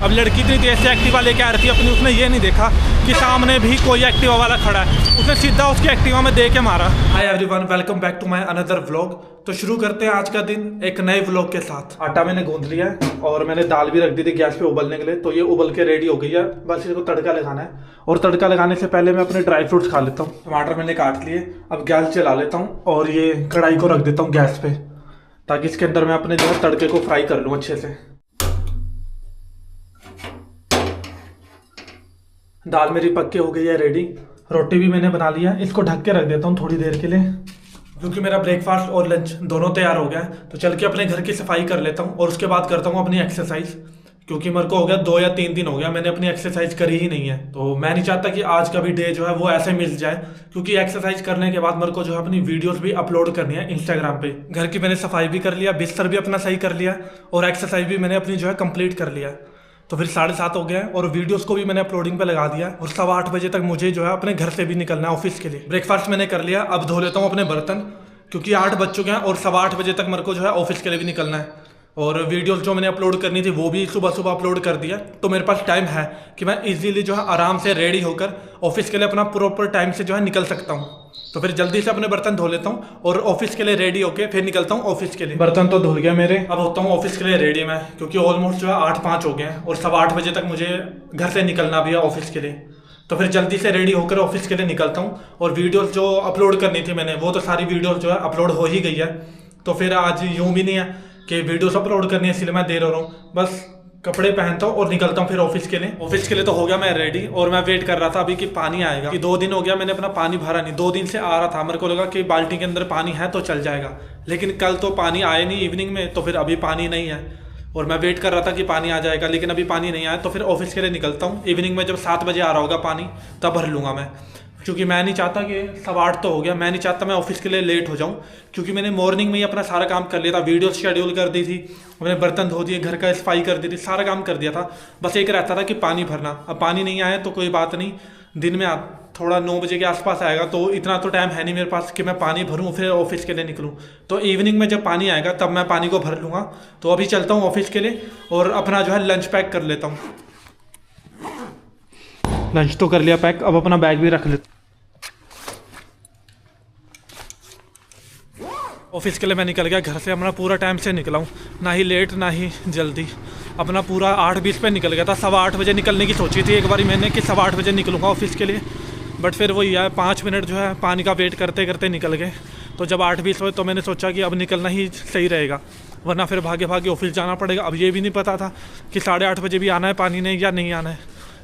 अब लड़की इतनी तेज से एक्टिवा लेके आ रही थी अपनी, उसने ये नहीं देखा कि सामने भी कोई एक्टिवा वाला खड़ा है, उसने सीधा उसकी एक्टिवा में दे के मारा। Hi everyone, welcome back to my another vlog. तो शुरू करते हैं आज का दिन एक नए व्लॉग के साथ। आटा मैंने गूंद लिया है और मैंने दाल भी रख दी थी गैस पे उबलने के लिए, तो ये उबल के रेडी हो गई है। बस इसको तड़का लगाना है और तड़का लगाने से पहले मैं अपने ड्राई फ्रूट्स खा लेता हूँ। टमाटर मैंने काट लिए, अब गैस चला लेता हूँ और ये कढ़ाई को रख देता हूँ गैस पे, ताकि इसके अंदर मैं अपने जो है तड़के को फ्राई कर लूँ अच्छे से। दाल मेरी पक के हो गई है रेडी, रोटी भी मैंने बना लिया। इसको ढक के रख देता हूँ थोड़ी देर के लिए, क्योंकि मेरा ब्रेकफास्ट और लंच दोनों तैयार हो गया है। तो चल के अपने घर की सफाई कर लेता हूँ और उसके बाद करता हूँ अपनी एक्सरसाइज, क्योंकि मेरे को हो गया 2 या 3 दिन हो गया मैंने अपनी एक्सरसाइज करी ही नहीं है। तो मैं नहीं चाहता कि आज का भी डे जो है वो ऐसे मिल जाए, क्योंकि एक्सरसाइज करने के बाद मेरे को जो है अपनी वीडियोस भी अपलोड करनी है इंस्टाग्राम पे। घर की मैंने सफाई भी कर लिया, बिस्तर भी अपना सही कर लिया और एक्सरसाइज भी मैंने अपनी जो है कंप्लीट कर लिया। तो फिर 7:30 हो गया है और वीडियोस को भी मैंने अपलोडिंग पे लगा दिया और 8:15 बजे तक मुझे जो है अपने घर से भी निकलना है ऑफिस के लिए। ब्रेकफास्ट मैंने कर लिया, अब धो लेता हूँ अपने बर्तन, क्योंकि 8 बज चुके हैं और 8:15 बजे तक मेरे को जो है ऑफिस के लिए भी निकलना है। और वीडियोस जो मैंने अपलोड करनी थी वो भी सुबह सुबह अपलोड कर दिया, तो मेरे पास टाइम है कि मैं इजीली जो है आराम से रेडी होकर ऑफिस के लिए अपना प्रॉपर टाइम से जो है निकल सकता हूँ। तो फिर जल्दी से अपने बर्तन धो लेता हूँ और ऑफिस के लिए रेडी होके फिर निकलता हूँ ऑफिस के लिए। बर्तन तो धुल गया मेरे, अब होता हूँ ऑफिस के लिए रेडी मैं, क्योंकि ऑलमोस्ट जो है 8:05 हो गए हैं और 8:15 बजे तक मुझे घर से निकलना भी है ऑफिस के लिए। तो फिर जल्दी से रेडी होकर ऑफिस के लिए निकलता हूँ। और वीडियोस जो अपलोड करनी थी मैंने, वो तो सारी वीडियोस जो है अपलोड हो ही गई है। तो फिर आज यूँ भी नहीं है कि वीडियोस अपलोड करनी है इसलिए मैं देर हो रहा हूँ। बस कपड़े पहनता हूँ और निकलता हूँ फिर ऑफिस के लिए। ऑफिस के लिए तो हो गया मैं रेडी और मैं वेट कर रहा था अभी कि पानी आएगा, कि 2 दिन हो गया मैंने अपना पानी भरा नहीं। 2 दिन से आ रहा था, मेरे को लगा कि बाल्टी के अंदर पानी है तो चल जाएगा, लेकिन कल तो पानी आया नहीं इवनिंग में, तो फिर अभी पानी नहीं है और मैं वेट कर रहा था कि पानी आ जाएगा, लेकिन अभी पानी नहीं आया। तो फिर ऑफिस के लिए निकलता हूँ। इवनिंग में जब 7 बजे आ रहा होगा पानी तब भर लूँगा मैं, क्योंकि मैं नहीं चाहता कि 8:15 तो हो गया, मैं नहीं चाहता मैं ऑफिस के लिए लेट हो जाऊं, क्योंकि मैंने मॉर्निंग में ही अपना सारा काम कर लिया था। वीडियो शेड्यूल कर दी थी, मैंने बर्तन धो दिए, घर का सफाई कर दी थी, सारा काम कर दिया था। बस एक रहता था कि पानी भरना। अब पानी नहीं आया तो कोई बात नहीं, दिन में थोड़ा 9 बजे के आसपास आएगा, तो इतना तो टाइम है नहीं मेरे पास कि मैं पानी भरूँ फिर ऑफिस के लिए निकलूँ। तो इवनिंग में जब पानी आएगा तब मैं पानी को भर लूँगा। तो अभी चलता हूँ ऑफिस के लिए और अपना जो है लंच पैक कर लेता हूँ। लंच तो कर लिया पैक, अब अपना बैग भी रख लेता। ऑफिस के लिए मैं निकल गया घर से, अपना पूरा टाइम से निकला हूँ, ना ही लेट ना ही जल्दी। अपना पूरा 8:20 पे निकल गया था। 8:15 बजे निकलने की सोची थी एक बारी मैंने कि 8:15 बजे निकलूँगा ऑफिस के लिए, बट फिर वही है 5 मिनट जो है पानी का वेट करते करते निकल गए। तो जब 8:20 हुए तो मैंने सोचा कि अब निकलना ही सही रहेगा, वरना फिर भागे भागे ऑफिस जाना पड़ेगा। अब ये भी नहीं पता था कि 8:30 बजे भी आना है पानी नहीं या नहीं आना है,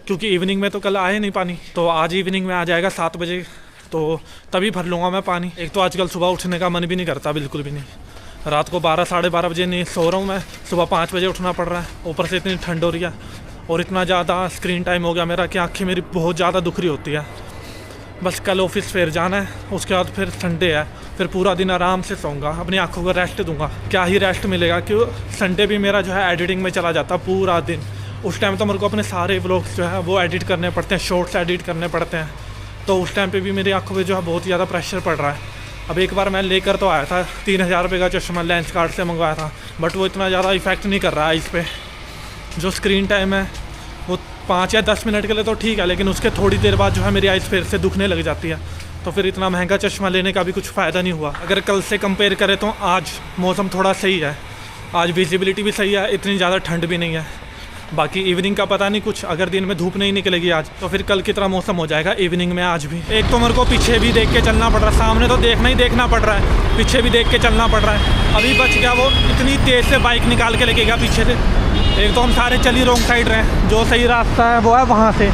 क्योंकि इवनिंग में तो कल आए नहीं पानी, तो आज इवनिंग में आ जाएगा 7 बजे, तो तभी भर लूँगा मैं पानी। एक तो आजकल सुबह उठने का मन भी नहीं करता, बिल्कुल भी नहीं। रात को 12 साढ़े 12 बजे नहीं सो रहा हूँ मैं, सुबह 5 बजे उठना पड़ रहा है, ऊपर से इतनी ठंड हो रही है और इतना ज़्यादा स्क्रीन टाइम हो गया मेरा कि आँखें मेरी बहुत ज़्यादा दुख रही होती है। बस कल ऑफिस फिर जाना है, उसके बाद फिर संडे है, फिर पूरा दिन आराम से सोऊंगा, अपनी आँखों को रेस्ट दूंगा। क्या ही रेस्ट मिलेगा, क्यों संडे भी मेरा जो है एडिटिंग में चला जाता पूरा दिन। उस टाइम तो मेरे को अपने सारे व्लॉग्स जो है वो एडिट करने पड़ते हैं, शॉर्ट्स एडिट करने पड़ते हैं, तो उस टाइम पे भी मेरी आंखों पे जो है बहुत ज़्यादा प्रेशर पड़ रहा है। अब एक बार मैं लेकर तो आया था 3000 रुपये का चश्मा, लेंस कार्ड से मंगवाया था, बट वो इतना ज़्यादा इफेक्ट नहीं कर रहा है इस पर। जो स्क्रीन टाइम है वो 5 या 10 मिनट के लिए तो ठीक है, लेकिन उसके थोड़ी देर बाद जो है मेरी आइज़ फिर से दुखने लग जाती है। तो फिर इतना महंगा चश्मा लेने का भी कुछ फ़ायदा नहीं हुआ। अगर कल से कंपेयर करें तो आज मौसम थोड़ा सही है, आज विजिबिलिटी भी सही है, इतनी ज़्यादा ठंड भी नहीं है। बाकी इवनिंग का पता नहीं कुछ, अगर दिन में धूप नहीं निकलेगी आज तो फिर कल की तरह मौसम हो जाएगा इवनिंग में आज भी। एक तो मेरे को पीछे भी देख के चलना पड़ रहा है, सामने तो देखना ही देखना पड़ रहा है, पीछे भी देख के चलना पड़ रहा है। अभी बच गया वो इतनी तेज़ से बाइक निकाल के लेके गया पीछे से। एक तो हम सारे चली रॉन्ग साइड रहे हैं, जो सही रास्ता है वो है वहाँ से,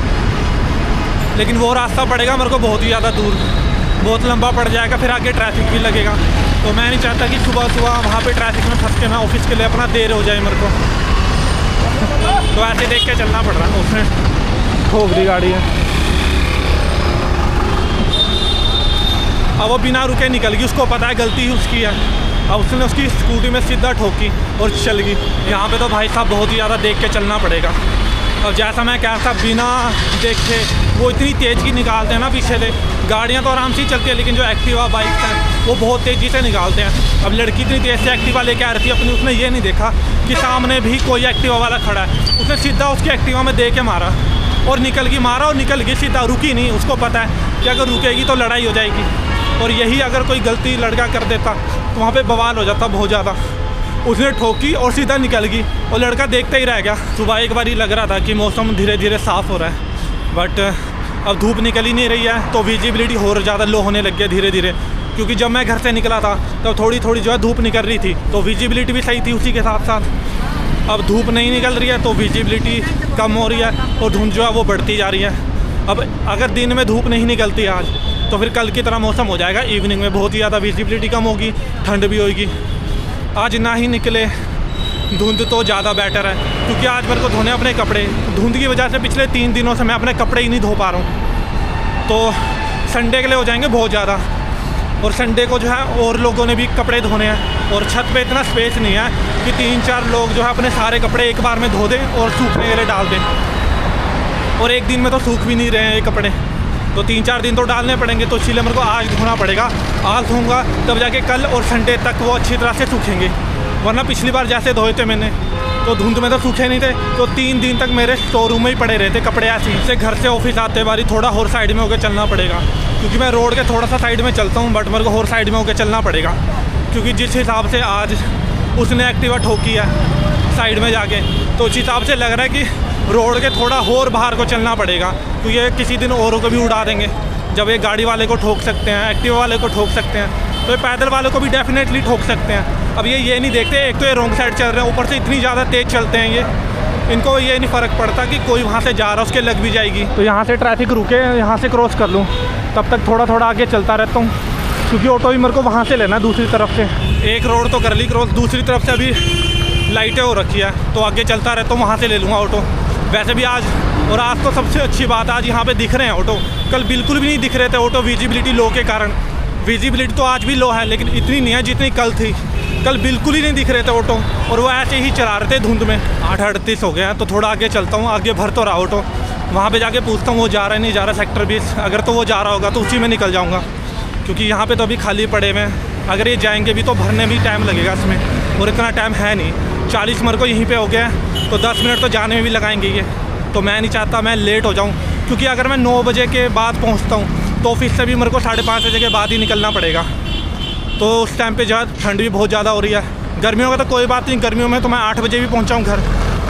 लेकिन वो रास्ता पड़ेगा मेरे को बहुत ही ज़्यादा दूर, बहुत लंबा पड़ जाएगा, फिर आगे ट्रैफिक भी लगेगा। तो मैं नहीं चाहता कि सुबह सुबह वहाँ पर ट्रैफिक में फंस के मैं ऑफिस के लिए अपना देर हो जाए मेरे को। तो ऐसे देख के चलना पड़ रहा है। उसने ठोक दी गाड़ी है, अब वो बिना रुके निकल गई, उसको पता है गलती उसकी है, अब उसने उसकी स्कूटी में सीधा ठोकी और चल गई। यहाँ पे तो भाई साहब बहुत ही ज़्यादा देख के चलना पड़ेगा। और जैसा मैं कह था बिना देखे वो इतनी तेज़ की निकालते हैं ना पीछे से, गाड़ियाँ तो आराम से ही चलती है, लेकिन जो एक्टिवा बाइक हैं वो बहुत तेज़ी से निकालते हैं। अब लड़की इतनी तेज़ से एक्टिवा लेके आ रही थी अपनी, उसने ये नहीं देखा कि सामने भी कोई एक्टिवा वाला खड़ा है। उसने सीधा उसकी एक्टिवा में दे के मारा और निकल गई सीधा, रुकी नहीं। उसको पता है कि अगर रुकेगी तो लड़ाई हो जाएगी, और यही अगर कोई गलती लड़का कर देता तो वहाँ पे बवाल हो जाता बहुत ज़्यादा। उसने ठोकी और सीधा निकल गई और लड़का देखता ही रह गया। सुबह एक बार ही लग रहा था कि मौसम धीरे धीरे साफ़ हो रहा है, बट अब धूप निकल ही नहीं रही है, तो विजिबिलिटी और ज़्यादा लो होने लग गया धीरे धीरे। क्योंकि जब मैं घर से निकला था तब थोड़ी थोड़ी जो है धूप निकल रही थी, तो विजिबिलिटी भी सही थी उसी के साथ साथ। अब धूप नहीं निकल रही है तो विजिबिलिटी कम हो रही है और धुंध जो है वो बढ़ती जा रही है। अब अगर दिन में धूप नहीं निकलती आज, तो फिर कल की तरह मौसम हो जाएगा। इवनिंग में बहुत ही ज़्यादा विजिबिलिटी कम होगी, ठंड भी होगी। आज ना ही निकले धुंध तो ज़्यादा बेटर है, क्योंकि आज मेरे को धोने अपने कपड़े, धुंध की वजह से पिछले 3 दिनों से मैं अपने कपड़े ही नहीं धो पा रहा हूँ। तो संडे के लिए हो जाएंगे बहुत ज़्यादा, और संडे को जो है और लोगों ने भी कपड़े धोने हैं, और छत पे इतना स्पेस नहीं है कि 3-4 लोग जो है अपने सारे कपड़े एक बार में धो दें और सूखने के लिए डाल दें। और एक दिन में तो सूख भी नहीं रहे हैं ये कपड़े, तो 3-4 दिन तो डालने पड़ेंगे। तो इसीलिए मेरे को आज धोना पड़ेगा। आज धोऊंगा तब जाके कल और संडे तक वो अच्छी तरह से सूखेंगे, वरना पिछली बार जैसे धोए थे मैंने तो धुंध में तो सूखे नहीं थे, तो 3 दिन तक मेरे स्टोर रूम में ही पड़े रहे थे कपड़े ऐसे से। घर से ऑफिस आते बारी थोड़ा और साइड में होकर चलना पड़ेगा, क्योंकि मैं रोड के थोड़ा सा साइड में चलता हूँ, बट मेरे को और साइड में होकर चलना पड़ेगा। क्योंकि जिस हिसाब से आज उसने एक्टिवा ठोकी है साइड में जाके, तो उस हिसाब से लग रहा है कि रोड के थोड़ा और बाहर को चलना पड़ेगा, क्योंकि ये किसी दिन औरों को भी उड़ा देंगे। जब ये गाड़ी वाले को ठोक सकते हैं, एक्टिवा वाले को ठोक सकते हैं, तो ये पैदल वाले को भी डेफिनेटली ठोक सकते हैं। अब ये नहीं देखते, एक तो ये रॉन्ग साइड चल रहे हैं, ऊपर से इतनी ज़्यादा तेज़ चलते हैं ये, इनको ये नहीं फ़र्क पड़ता कि कोई वहाँ से जा रहा है उसके लग भी जाएगी। तो यहाँ से ट्रैफिक रुके, यहाँ से क्रॉस कर लूँ, तब तक थोड़ा थोड़ा आगे चलता रहता हूँ, क्योंकि ऑटो भी मेरे को वहाँ से लेना है दूसरी तरफ से। एक रोड तो कर ली क्रॉस, दूसरी तरफ से अभी लाइटें हो रखी है, तो आगे चलता रहता हूँ, वहाँ से ले लूँगा ऑटो। वैसे भी आज, और आज तो सबसे अच्छी बात है, आज यहाँ पे दिख रहे हैं ऑटो। कल बिल्कुल भी नहीं दिख रहे थे ऑटो विजिबिलिटी लो के कारण। विजिबिलिटी तो आज भी लो है, लेकिन इतनी नहीं है जितनी कल थी। कल बिल्कुल ही नहीं दिख रहे थे ऑटो, और वो ऐसे ही चला रहे थे धुंध में। 8:38 हो गए हैं, तो थोड़ा आगे चलता हूँ, आगे भर तो रहा ऑटो। वहाँ पे जाके पूछता हूँ वो जा रहा है नहीं जा रहा सेक्टर 20। अगर तो वो जा रहा होगा तो उसी में निकल जाऊँगा, क्योंकि यहाँ पे तो अभी खाली पड़े हुए हैं। अगर ये जाएंगे भी तो भरने में टाइम लगेगा इसमें, और इतना टाइम है नहीं। 40 मेरे को यहीं पे हो गया है, तो 10 मिनट तो जाने में भी लगाएंगे ये। तो मैं नहीं चाहता मैं लेट हो जाऊँ, क्योंकि अगर मैं 9 बजे के बाद पहुँचता हूँ तो ऑफिस से भी मेरे को 5:30 बजे के बाद ही निकलना पड़ेगा। तो उस टाइम पे जो ठंड भी बहुत ज़्यादा हो रही है। गर्मियों का तो कोई बात नहीं, गर्मियों में तो मैं 8 बजे भी पहुँचाऊँ घर,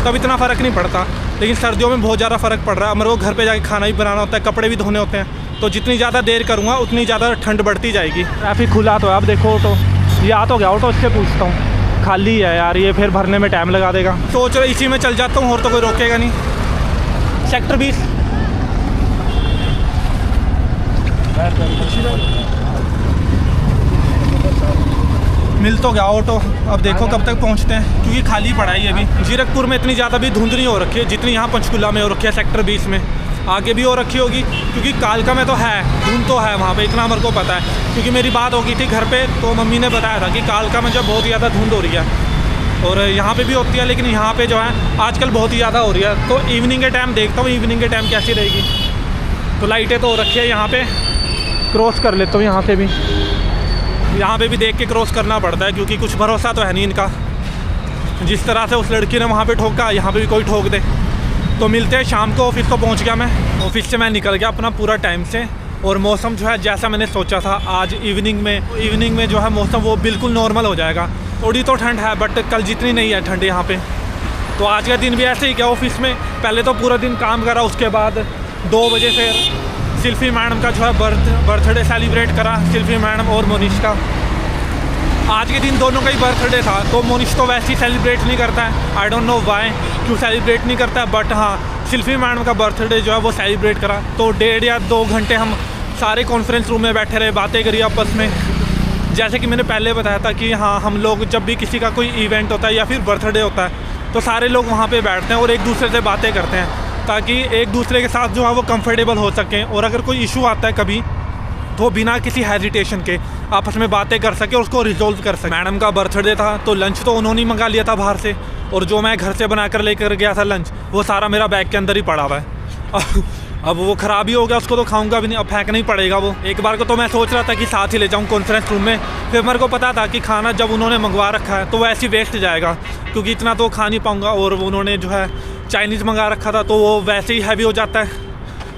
तब इतना फ़र्क नहीं पड़ता। लेकिन सर्दियों में बहुत ज़्यादा फ़र्क पड़ रहा है। मेरे को घर पे जाके खाना भी बनाना होता है, कपड़े भी धोने होते हैं, तो जितनी ज़्यादा देर करूँगा उतनी ज़्यादा ठंड बढ़ती जाएगी। ट्रैफिक खुला तो है, आप देखो ऑटो, ये आ तो गया ऑटो, इससे पूछता हूँ। खाली है यार, ये फिर भरने में टाइम लगा देगा। सोच रहा इसी में चल जाता हूँ, और तो कोई रोकेगा नहीं। सेक्टर 20 मिल तो गया ऑटो। अब देखो कब तक पहुंचते हैं, क्योंकि खाली पड़ा है ये भी। जीरकपुर में इतनी ज़्यादा भी धुंध नहीं हो रखी है जितनी यहाँ पंचकुला में हो रखी है सेक्टर 20 में। आगे भी हो रखी होगी, क्योंकि कालका में तो है धुंध, तो है वहाँ पे, इतना मेरे को पता है। क्योंकि मेरी बात हो गई थी घर पे, तो मम्मी ने बताया था कि कालका में जो बहुत ज़्यादा धुंध हो रही है, और यहाँ पे भी होती है, लेकिन यहाँ पे जो है आजकल बहुत ही ज़्यादा हो रही है। तो इवनिंग के टाइम देखता हूँ, इवनिंग के टाइम कैसी रहेगी। तो लाइटें तो हो रखी है यहाँ पे, क्रॉस कर लेता हूँ यहाँ से भी। यहाँ पे भी देख के क्रॉस करना पड़ता है, क्योंकि कुछ भरोसा तो है नहीं इनका। जिस तरह से उस लड़की ने वहाँ पे ठोका, यहाँ पे भी कोई ठोक दे। तो मिलते हैं शाम को। ऑफिस को पहुँच गया मैं, ऑफिस से मैं निकल गया अपना पूरा टाइम से, और मौसम जो है जैसा मैंने सोचा था, आज इवनिंग में जो है मौसम वो बिल्कुल नॉर्मल हो जाएगा। थोड़ी तो ठंड है, बट कल जितनी नहीं है ठंड यहाँ पे। तो आज का दिन भी ऐसे ही गया ऑफिस में। पहले तो पूरा दिन काम करा, उसके बाद 2 बजे फिर शिल्पी मैडम का जो है बर्थडे सेलिब्रेट करा, शिल्पी मैडम और मोनिश का। आज के दिन दोनों का ही बर्थडे था, तो मोनिश तो वैसे ही सेलिब्रेट नहीं करता है, आई डोंट नो वाई, क्यों सेलिब्रेट नहीं करता है। बट हाँ, शिल्पी मैडम का बर्थडे जो है वो सेलिब्रेट करा। तो 1.5 या 2 घंटे हम सारे कॉन्फ्रेंस रूम में बैठे रहे, बातें करी आपस में। जैसे कि मैंने पहले बताया था कि हाँ, हम लोग जब भी किसी का कोई इवेंट होता है या फिर बर्थडे होता है, तो सारे लोग वहाँ पे बैठते हैं और एक दूसरे से बातें करते हैं, ताकि एक दूसरे के साथ जो है वो कंफर्टेबल हो सकें। और अगर कोई इशू आता है कभी, तो बिना किसी हेजिटेशन के आपस में बातें कर सके, उसको रिजोल्व कर सके। मैडम का बर्थडे था, तो लंच तो उन्होंने ही मंगा लिया था बाहर से, और जो मैं घर से बना कर लेकर गया था लंच, वो सारा मेरा बैग के अंदर ही पड़ा हुआ है। अब वो ख़राब ही हो गया, उसको तो खाऊंगा भी नहीं, अब फेंकना ही पड़ेगा वो। एक बार को तो मैं सोच रहा था कि साथ ही ले जाऊँ कॉन्फ्रेंस रूम में, फिर मेरे को पता था कि खाना जब उन्होंने मंगवा रखा है तो वो ऐसे ही वेस्ट जाएगा, क्योंकि इतना तो खा नहीं पाऊँगा। और उन्होंने जो है चाइनीज़ मंगा रखा था तो वो वैसे ही हैवी हो जाता है,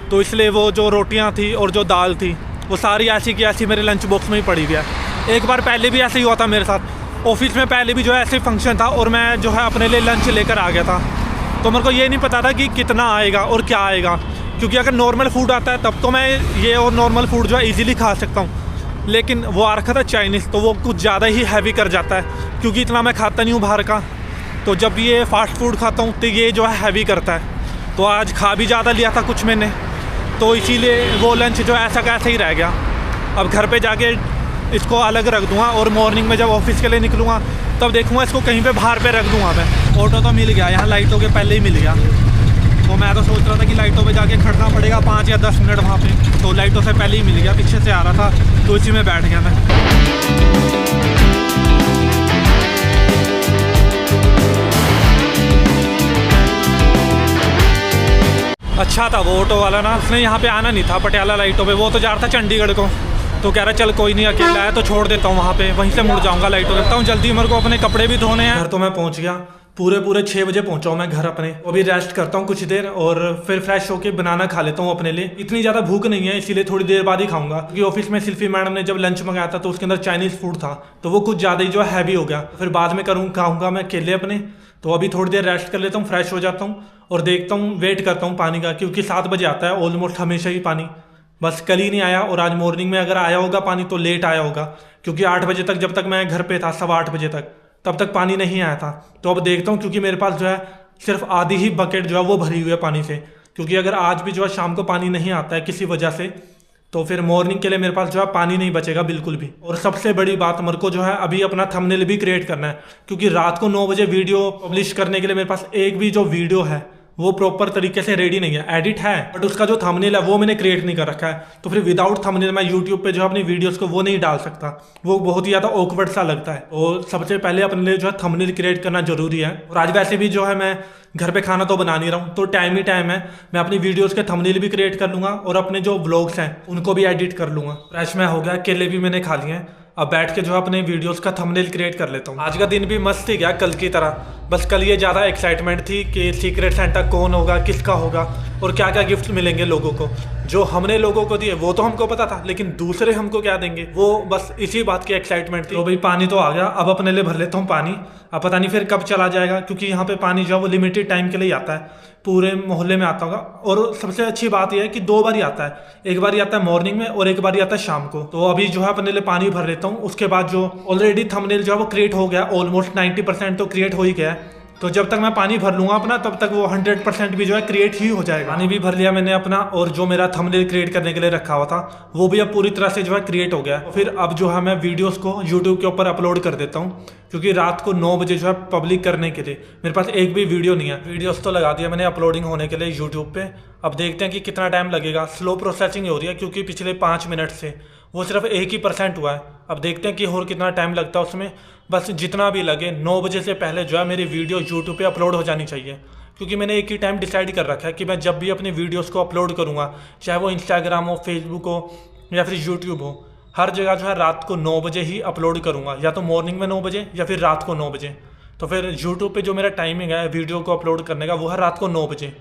तो इसलिए वो जो रोटियाँ थी और जो दाल थी वो सारी ऐसी की ऐसी मेरे लंच बॉक्स में ही पड़ी गया। एक बार पहले भी ऐसे ही हुआ था मेरे साथ, ऑफिस में पहले भी जो है ऐसे फंक्शन था और मैं जो है अपने लिए लंच लेकर आ गया था, तो मेरे को ये नहीं पता था कि कितना आएगा और क्या आएगा, क्योंकि अगर नॉर्मल फूड आता है तब तो मैं ये और नॉर्मल फूड जो है इजीली खा सकता हूँ, लेकिन वो आ रखा था चाइनीज़, तो वो कुछ ज़्यादा ही हैवी कर जाता है, क्योंकि इतना मैं खाता नहीं हूँ बाहर का, तो जब ये फास्ट फूड खाता हूँ तो ये जो है हैवी करता है। तो आज खा भी ज़्यादा लिया था कुछ मैंने, तो इसीलिए वो लंच जो ऐसा का ऐसा ही रह गया। अब घर पे जाके इसको अलग रख दूँगा और मॉर्निंग में जब ऑफिस के लिए निकलूँगा तब देखूँगा इसको कहीं पे बाहर पे रख दूँगा मैं। ऑटो तो मिल गया, यहाँ लाइटों के पहले ही मिल गया, तो मैं तो सोच रहा था कि लाइटों पे जाके खड़ना पड़ेगा 5 या 10 मिनट वहाँ पे, तो लाइटों से पहले ही मिल गया, पीछे से आ रहा था तो इसी में बैठ गया मैं। अच्छा था वो ऑटो वाला ना, उसने यहाँ पे आना नहीं था पटियाला लाइटों पे, वो तो जा रहा था चंडीगढ़ को, तो कह रहा चल कोई नहीं अकेला है तो छोड़ देता हूँ वहाँ पे, वहीं से मुड़ जाऊँगा लाइटों पे। हूँ जल्दी, मेरे को अपने कपड़े भी धोने हैं। घर तो मैं पहुँच गया, पूरे 6 बजे पहुँचा हूँ मैं घर अपने। अभी रेस्ट करता हूँ कुछ देर और फिर फ्रेश होके बनाना खा लेता हूँ अपने लिए। इतनी ज़्यादा भूख नहीं है इसीलिए थोड़ी देर बाद ही खाऊंगा, क्योंकि ऑफिस में सिल्फी मैडम ने जब लंच मंगाया था तो उसके अंदर चाइनीज़ फूड था, तो वो कुछ ज़्यादा ही जो है हैवी हो गया, फिर बाद में खाऊंगा मैं केले अपने। तो अभी थोड़ी देर रेस्ट कर लेता हूँ, फ्रेश हो जाता हूँ और देखता हूँ, वेट करता हूँ पानी का, क्योंकि 7 बजे आता है ऑलमोस्ट हमेशा ही पानी, बस कल ही नहीं आया। और आज मॉर्निंग में अगर आया होगा पानी तो लेट आया होगा, क्योंकि 8 बजे तक जब तक मैं घर पे था, 8:15 बजे तक, तब तक पानी नहीं आया था। तो अब देखता हूँ, क्योंकि मेरे पास जो है सिर्फ आधी ही बकेट जो है वो भरी हुई है पानी से, क्योंकि अगर आज भी जो है शाम को पानी नहीं आता है किसी वजह से, तो फिर मॉर्निंग के लिए मेरे पास जो है पानी नहीं बचेगा बिल्कुल भी। और सबसे बड़ी बात, मेरे को जो है अभी अपना थंबनेल भी क्रिएट करना है, क्योंकि रात को 9 बजे वीडियो पब्लिश करने के लिए मेरे पास एक भी जो वीडियो है वो प्रॉपर तरीके से रेडी नहीं है। एडिट है बट उसका जो थंबनेल है वो मैंने क्रिएट नहीं कर रखा है, तो फिर विदाउट थंबनेल मैं यूट्यूब पे जो अपनी वीडियोस को वो नहीं डाल सकता, वो बहुत ही ज़्यादा ऑकवर्ड सा लगता है। और सबसे पहले अपने लिए जो है थंबनेल क्रिएट करना जरूरी है। और आज वैसे भी जो है मैं घर पे खाना तो बना नहीं रहा हूँ, तो टाइम ही टाइम है, मैं अपनी वीडियोस के थंबनेल भी क्रिएट कर लूँगा और अपने जो व्लॉग्स हैं उनको भी एडिट कर लूँगा। फ्रेश में हो गया, केले भी मैंने खा लिए हैं, अब बैठ के जो है अपने वीडियोस का थंबनेल क्रिएट कर लेता हूँ। आज का दिन भी मस्त ही गया कल की तरह, बस कल ये ज़्यादा एक्साइटमेंट थी कि सीक्रेट सेंटा कौन होगा, किसका होगा और क्या क्या गिफ्ट मिलेंगे लोगों को। जो हमने लोगों को दिए वो तो हमको पता था, लेकिन दूसरे हमको क्या देंगे वो बस इसी बात की एक्साइटमेंट थी। तो भाई पानी तो आ गया, अब अपने लिए भर लेता हूँ पानी। अब पता नहीं फिर कब चला जाएगा, क्योंकि यहाँ पे पानी जो है वो लिमिटेड टाइम के लिए आता है, पूरे मोहल्ले में आता होगा। और सबसे अच्छी बात यह है कि 2 बार ही आता है, एक बार ही आता है मॉर्निंग में और एक बार ही आता है शाम को। तो अभी जो है अपने लिए पानी भर लेता हूँ, उसके बाद जो ऑलरेडी थंबनेल जो है वो क्रिएट हो गया, ऑलमोस्ट 90% तो क्रिएट हो ही गया है। तो जब तक मैं पानी भर लूँगा अपना तब तक वो 100% भी जो है क्रिएट ही हो जाएगा। पानी भी भर लिया मैंने अपना, और जो मेरा थंबनेल क्रिएट करने के लिए रखा हुआ था वो भी अब पूरी तरह से जो है क्रिएट हो गया। फिर अब जो है मैं वीडियोस को यूट्यूब के ऊपर अपलोड कर देता हूँ, क्योंकि रात को 9 बजे जो है पब्लिक करने के लिए मेरे पास एक भी वीडियो नहीं है। वीडियोस तो लगा दिया मैंने अपलोडिंग होने के लिए यूट्यूब पे, अब देखते हैं कि कितना टाइम लगेगा। स्लो प्रोसेसिंग हो रही है, क्योंकि पिछले 5 मिनट से वो सिर्फ 1% हुआ है। अब देखते हैं कि और कितना टाइम लगता है उसमें। बस जितना भी लगे 9 बजे से पहले जो है मेरी वीडियो यूट्यूब पे अपलोड हो जानी चाहिए, क्योंकि मैंने एक ही टाइम डिसाइड कर रखा है कि मैं जब भी अपनी वीडियोस को अपलोड करूँगा, चाहे वो इंस्टाग्राम हो, फेसबुक हो या फिर यूट्यूब हो, हर जगह जो है रात को 9 बजे ही अपलोड करूँगा, या तो मॉर्निंग में 9 बजे या फिर रात को 9 बजे। तो फिर यूट्यूब पे जो मेरा टाइमिंग है वीडियो को अपलोड करने का वो है रात को 9 बजे।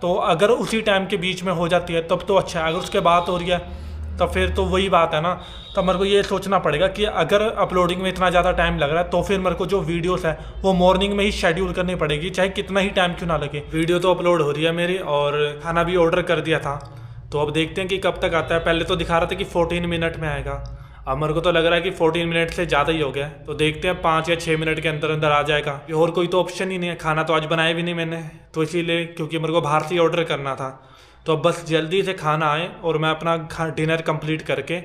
तो अगर उसी टाइम के बीच में हो जाती है तब तो अच्छा है, अगर उसके बाद हो रही है तब फिर तो वही बात है ना। तब मेरे को ये सोचना पड़ेगा कि अगर अपलोडिंग में इतना ज़्यादा टाइम लग रहा है तो फिर मेरे को जो वीडियोस है वो मॉर्निंग में ही शेड्यूल करनी पड़ेगी, चाहे कितना ही टाइम क्यों ना लगे। वीडियो तो अपलोड हो रही है मेरी, और खाना भी ऑर्डर कर दिया था, तो अब देखते हैं कि कब तक आता है। पहले तो दिखा रहा था कि 14 मिनट में आएगा, अब मेरे को तो लग रहा है कि 14 मिनट से ज़्यादा ही हो गया। तो देखते हैं 5 या 6 मिनट के अंदर अंदर आ जाएगा। और कोई तो ऑप्शन ही नहीं है, खाना तो आज बनाया भी नहीं मैंने, तो इसीलिए, क्योंकि मेरे को बाहर से ही ऑर्डर करना था। तो अब बस जल्दी से खाना आए और मैं अपना डिनर कंप्लीट करके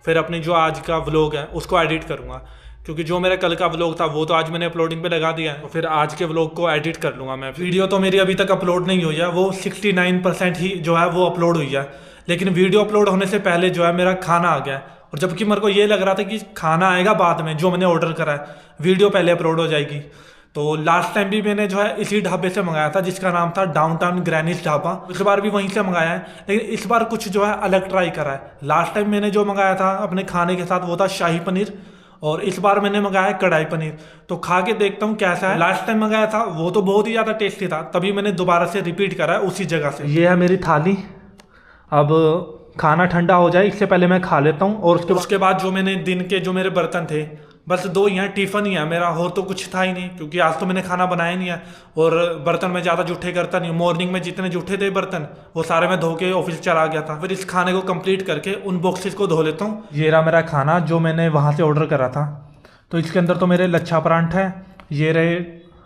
फिर अपनी जो आज का व्लॉग है उसको एडिट करूँगा, क्योंकि जो मेरा कल का व्लॉग था वो तो आज मैंने अपलोडिंग पे लगा दिया है, तो फिर आज के व्लॉग को एडिट कर लूँगा मैं। वीडियो तो मेरी अभी तक अपलोड नहीं हुई है, वो 69% ही जो है वो अपलोड हुई है, लेकिन वीडियो अपलोड होने से पहले जो है मेरा खाना आ गया। और जबकि मेरे को ये लग रहा था कि खाना आएगा बाद में, जो मैंने ऑर्डर करा है, वीडियो पहले अपलोड हो जाएगी। तो लास्ट टाइम भी मैंने जो है इसी ढाबे से मंगाया था जिसका नाम था डाउनटाउन ग्रैनीज ढाबा। इस बार भी वहीं से मंगाया है, लेकिन इस बार कुछ जो है अलग ट्राई करा है। लास्ट टाइम मैंने जो मंगाया था अपने खाने के साथ वो था शाही पनीर, और इस बार मैंने मंगाया है कढ़ाई पनीर। तो खा के देखता हूँ कैसा है। लास्ट टाइम मंगाया था वो तो बहुत ही ज़्यादा टेस्टी था, तभी मैंने दोबारा से रिपीट करा है उसी जगह से। ये है मेरी थाली। अब खाना ठंडा हो जाए इससे पहले मैं खा लेता हूँ, और उसके बाद जो मैंने दिन के जो मेरे बर्तन थे बस 2 ही हैं, टिफ़िन ही है मेरा, और तो कुछ था ही नहीं क्योंकि आज तो मैंने खाना बनाया नहीं है। और बर्तन में ज़्यादा जूठे करता नहीं, मॉर्निंग में जितने जूठे थे बर्तन वो सारे मैं धो के ऑफिस चला गया था। फिर इस खाने को कंप्लीट करके उन बॉक्सेस को धो लेता हूँ। ये रहा मेरा खाना जो मैंने वहाँ से ऑर्डर करा था। तो इसके अंदर तो मेरे लच्छा परांठा है, ये रहे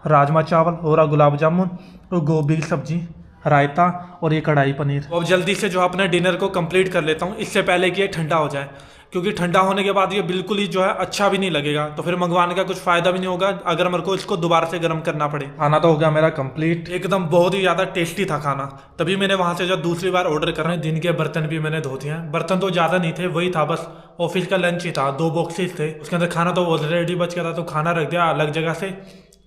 राजमा चावल, और गुलाब जामुन, और गोभी की सब्जी, रायता, और ये कढ़ाई पनीर। अब जल्दी से जो अपने डिनर को कंप्लीट कर लेता हूँ इससे पहले कि ये ठंडा हो जाए, क्योंकि ठंडा होने के बाद ये बिल्कुल ही जो है अच्छा भी नहीं लगेगा, तो फिर मंगवाने का कुछ फायदा भी नहीं होगा अगर मेरे को इसको दोबारा से गर्म करना पड़े। खाना तो हो गया मेरा कंप्लीट, एकदम बहुत ही ज़्यादा टेस्टी था खाना। तभी मैंने वहाँ से जो दूसरी बार ऑर्डर करा है। दिन के बर्तन भी मैंने धो दिए हैं। बर्तन तो ज़्यादा नहीं थे, वही था बस ऑफिस का लंच ही था, 2 बॉक्सेस थे, उसके अंदर खाना तो ऑलरेडी बच गया था, तो खाना रख दिया अलग जगह से।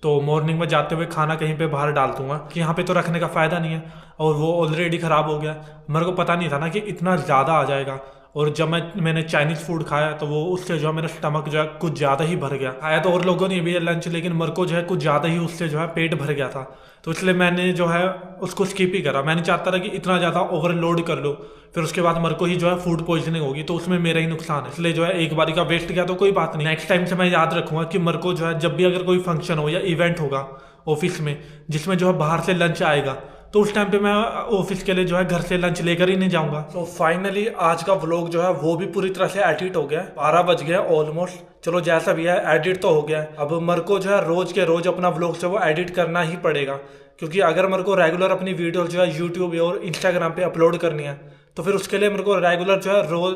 तो मॉर्निंग में जाते हुए खाना कहीं पे बाहर डाल दूंगा कि यहाँ पे तो रखने का फ़ायदा नहीं है, और वो ऑलरेडी ख़राब हो गया। मेरे को पता नहीं था ना कि इतना ज़्यादा आ जाएगा, और जब मैंने चाइनीज़ फूड खाया तो वो उससे जो है मेरा स्टमक जो है कुछ ज़्यादा ही भर गया। खाया तो और लोगों ने भी लंच, लेकिन मेरे को जो है कुछ ज़्यादा ही उससे जो है पेट भर गया था, तो इसलिए मैंने जो है उसको स्किप ही करा। मैं नहीं चाहता था कि इतना ज़्यादा ओवरलोड कर लो, फिर उसके बाद मेरे को ही जो है फूड पॉइजनिंग होगी, तो उसमें मेरा ही नुकसान है। इसलिए जो है एक बारी का वेस्ट गया तो कोई बात नहीं, नेक्स्ट टाइम से मैं याद रखूँगा कि मेरे को जो है जब भी अगर कोई फंक्शन हो या इवेंट होगा ऑफिस में जिसमें जो है बाहर से लंच आएगा, तो उस टाइम पे मैं ऑफिस के लिए जो है घर से लंच लेकर ही नहीं जाऊंगा। तो फाइनली आज का व्लॉग जो है वो भी पूरी तरह से एडिट हो गया। 12 बज गया ऑलमोस्ट। चलो जैसा भी है एडिट तो हो गया है। अब मेरे को जो है रोज के रोज अपना व्लॉग जो वो एडिट करना ही पड़ेगा, क्योंकि अगर मेरे को रेगुलर अपनी वीडियो जो है यूट्यूब और इंस्टाग्राम पे अपलोड करनी है, तो फिर उसके लिए मेरे को रेगुलर जो है रोज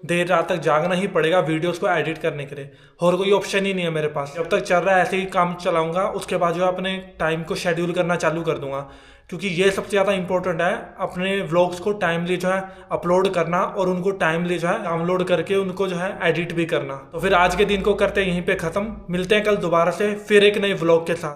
देर रात तक जागना ही पड़ेगा वीडियोस को एडिट करने के लिए। और कोई ऑप्शन ही नहीं है मेरे पास। जब तक चल रहा है ऐसे ही काम चलाऊंगा, उसके बाद जो है अपने टाइम को शेड्यूल करना चालू कर दूंगा, क्योंकि ये सबसे ज़्यादा इंपॉर्टेंट है, अपने व्लॉग्स को टाइमली जो है अपलोड करना, और उनको टाइमली जो है डाउनलोड करके उनको जो है एडिट भी करना। तो फिर आज के दिन को करते हैं यहीं पे ख़त्म। मिलते हैं कल दोबारा से फिर एक नए व्लॉग के साथ।